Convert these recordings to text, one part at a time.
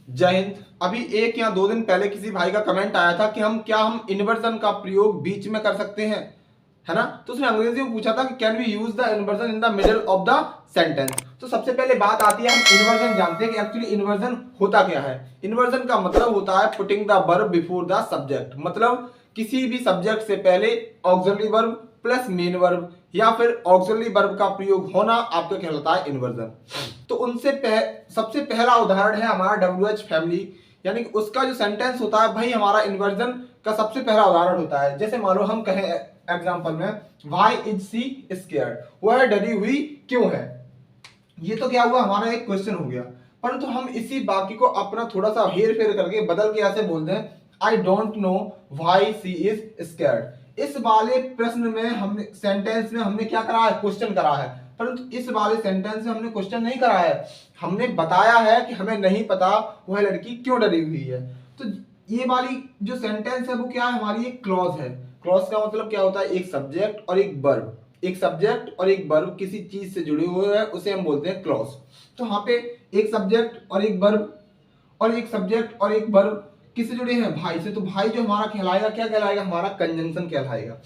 जय हिंद। अभी 1 या 2 दिन पहले किसी भाई का कमेंट आया था कि हम इन्वर्जन का प्रयोग बीच में कर सकते हैं, है ना। तो उसने अंग्रेजी में पूछा था कि can we use the inversion in the middle of the sentence. तो सबसे पहले बात आती है, हम इन्वर्जन जानते हैं कि एक्चुअली इन्वर्जन होता क्या है। इन्वर्जन का मतलब होता है putting the verb before the subject, मतलब किसी भी सब्जेक्ट से पहले auxiliary verb plus main verb या फिर ऑक्सिलरी वर्ब का प्रयोग होना आपका कहलाता है इन्वर्जन। तो सबसे पहला उदाहरण है हमारा WH फैमिली, यानी कि उसका जो सेंटेंस होता है भाई हमारा इन्वर्जन का सबसे पहला उदाहरण होता है। जैसे मान लो हम कहें एग्जांपल में व्हाई इज सी स्केयर्ड, वह डरी हुई क्यों है। ये तो क्या हुआ, हमारा एक क्वेश्चन हो गया। परंतु हम इसी वाक्य को अपना थोड़ा सा हेर फेर करके बदल के ऐसे बोलते हैं I don't know why she is scared. इस वाले प्रश्न में हमने सेंटेंस में हमने क्या करा है, क्वेश्चन करा है। परंतु इस वाले सेंटेंस में हमने क्वेश्चन नहीं करा है, हमने बताया है कि हमें नहीं पता वह लड़की क्यों डरी हुई है। तो ये वाली जो सेंटेंस है वो क्या है, हमारी एक क्लॉज है। क्लॉज का मतलब क्या होता है, एक सब्जेक्ट और एक वर्ब। एक सब्जेक्ट और एक वर्ब किसी चीज से जुड़े हुए हैं उसे हम बोलते हैं क्लॉज। तो यहाँ पे एक सब्जेक्ट और एक वर्ब और एक सब्जेक्ट और एक वर्ब किससे जुड़े हैं, भाई से। तो भाई जो हमारा कहलाएगा क्या कहलाएगा, हमारा कंजंक्शन कहलाएगा।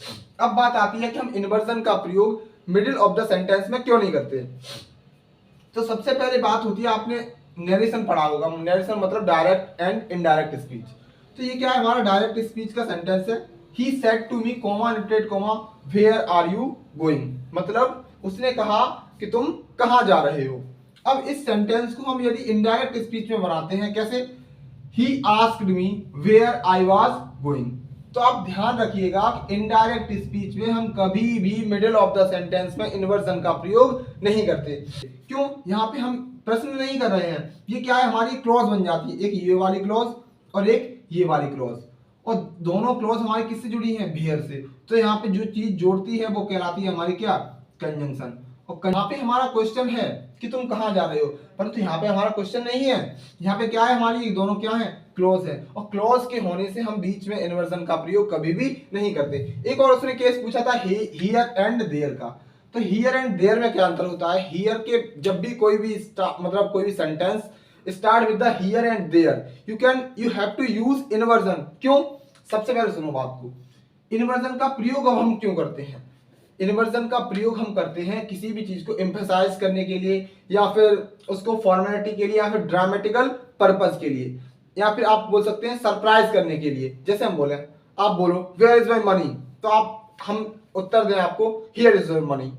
अब बात आती है कि हम इन्वर्जन का प्रयोग मिडिल ऑफ द सेंटेंस में क्यों नहीं करते। तो सबसे पहले बात होती है, आपने नरेशन पढ़ा होगा। नरेशन मतलब डायरेक्ट एंड इनडायरेक्ट स्पीच। तो ये क्या है, हमारा डायरेक्ट स्पीच का सेंटेंस है। He said to me comma literate comma where are you going, मतलब उसने कहा कि तुम कहां जा रहे हो। अब इस सेंटेंस को हम यदि इनडायरेक्ट स्पीच में बनाते हैं कैसे, he asked me where I was going. तो आप ध्यान रखिएगा कि इनडायरेक्ट स्पीच में हम कभी भी मिडिल ऑफ द सेंटेंस में इन्वर्जन का प्रयोग नहीं करते। क्यों, यहाँ पे हम प्रश्न नहीं कर रहे हैं, ये क्या है, हमारी क्लॉज बन जाती है। एक ये वाली क्लॉज और एक ये वाली क्लॉज, और दोनों क्लॉज हमारी किससे जुड़ी हैं, वेयर से। तो यहाँ पे जो चीज जोड़ती है वो कहलाती है हमारी क्या, कंजंक्शन। और यहाँ पे हमारा क्वेश्चन है कि तुम कहां जा रहे हो, परंतु यहाँ पे हमारा क्वेश्चन नहीं है। यहाँ पे क्या है, हमारी दोनों क्या है, क्लॉज है। और क्लॉज के होने से हम बीच में इन्वर्जन का प्रयोग कभी भी नहीं करते। एक और उसने केस पूछा था हियर एंड देयर का। तो हियर एंड देयर में क्या अंतर होता है, हियर के जब भी कोई भी मतलब कोई भी sentence start with the here and there you have to use inversion. क्यों, सबसे पहले सुनो बात को, इन्वर्जन का प्रयोग अब हम क्यों करते हैं। इन्वर्जन का प्रयोग हम करते हैं किसी भी चीज को एम्फेसाइज करने के लिए, या फिर उसको फॉर्मेलिटी के लिए, या फिर ड्रामेटिकल पर्पस के लिए, या फिर आप बोल सकते हैं सरप्राइज करने के लिए। जैसे हम बोले, आप बोलो वेयर इज माई मनी, तो हम उत्तर दें आपको हियर इज योर मनी,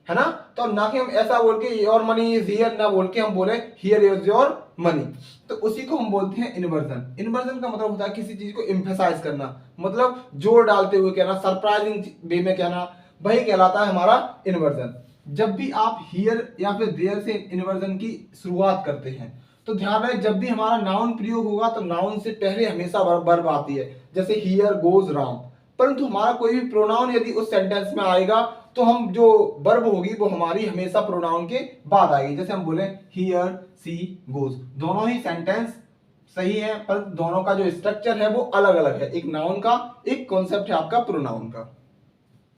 है ना। तो ना कि हम ऐसा बोल के योर मनी इज हियर ना बोल के हम बोले हियर इज योर मनी। तो उसी को हम बोलते हैं इन्वर्जन। इन्वर्जन का मतलब होता है किसी चीज को एम्फेसाइज करना, मतलब जोर डालते हुए कहना, सरप्राइजिंग वे में कहना, वही कहलाता है हमारा इन्वर्जन। जब भी आप हियर या फिर देयर से इन्वर्जन की शुरुआत करते हैं तो ध्यान रहे, जब भी हमारा नाउन प्रयोग होगा तो नाउन से पहले हमेशा वर्ब आती है। जैसे हियर गोज राम, परंतु हमारा कोई भी प्रोनाउन यदि उस सेंटेंस में आएगा तो हम जो वर्ब होगी वो हमारी हमेशा प्रोनाउन के बाद आएगी। जैसे हम बोले हियर सी गोज, दोनों ही सेंटेंस सही है पर दोनों का जो स्ट्रक्चर है वो अलग अलग है। एक नाउन का, एक कॉन्सेप्ट है आपका प्रोनाउन का।